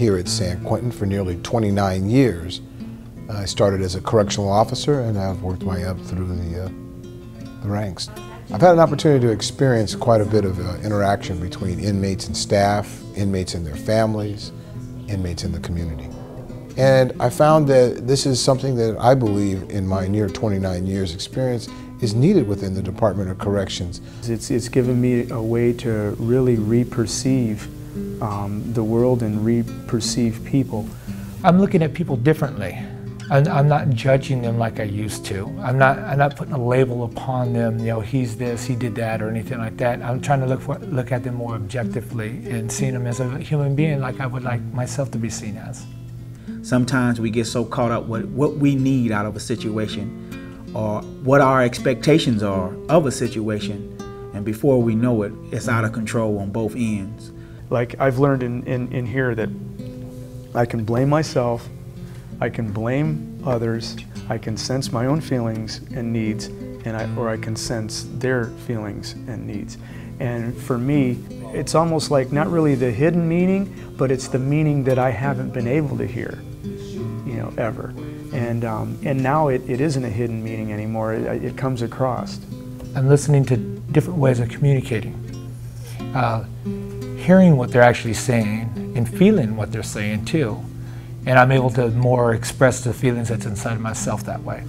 here at San Quentin for nearly 29 years. I started as a correctional officer and I've worked my way up through the ranks. I've had an opportunity to experience quite a bit of interaction between inmates and staff, inmates and their families, inmates in the community. And I found that this is something that I believe in my near 29 years experience is needed within the Department of Corrections. It's given me a way to really re-perceive the world and re-perceive people. I'm looking at people differently. I'm not judging them like I used to. I'm not putting a label upon them, you know, he's this, he did that, or anything like that. I'm trying to look at them more objectively and seeing them as a human being like I would like myself to be seen as. Sometimes we get so caught up with what we need out of a situation or what our expectations are of a situation, and before we know it, it's out of control on both ends. Like I've learned in here that I can blame myself, I can blame others, I can sense my own feelings and needs, or I can sense their feelings and needs. And for me, it's almost like not really the hidden meaning, but it's the meaning that I haven't been able to hear, you know, ever. And now it isn't a hidden meaning anymore, it comes across. I'm listening to different ways of communicating, hearing what they're actually saying and feeling what they're saying too. And I'm able to more express the feelings that's inside of myself that way.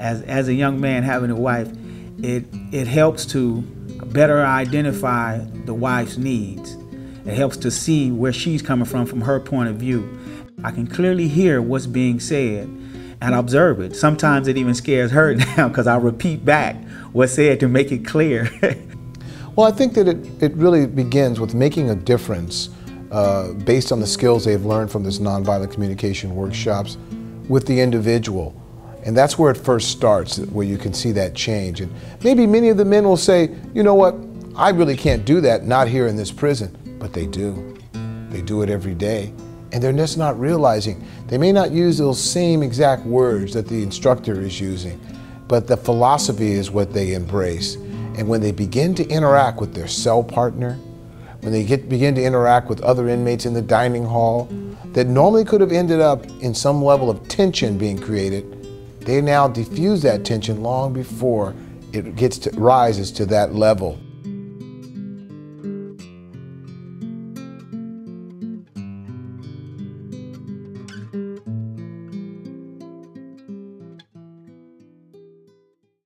As a young man having a wife, it helps to better identify the wife's needs. It helps to see where she's coming from her point of view. I can clearly hear what's being said and observe it. Sometimes it even scares her now because I repeat back what's said to make it clear. Well, I think that it really begins with making a difference based on the skills they've learned from this nonviolent communication workshops with the individual. And that's where it first starts, where you can see that change. And maybe many of the men will say, you know what, I really can't do that, not here in this prison. But they do. They do it every day. And they're just not realizing. They may not use those same exact words that the instructor is using, but the philosophy is what they embrace. And when they begin to interact with their cell partner, when they begin to interact with other inmates in the dining hall that normally could have ended up in some level of tension being created, they now diffuse that tension long before it rises to that level.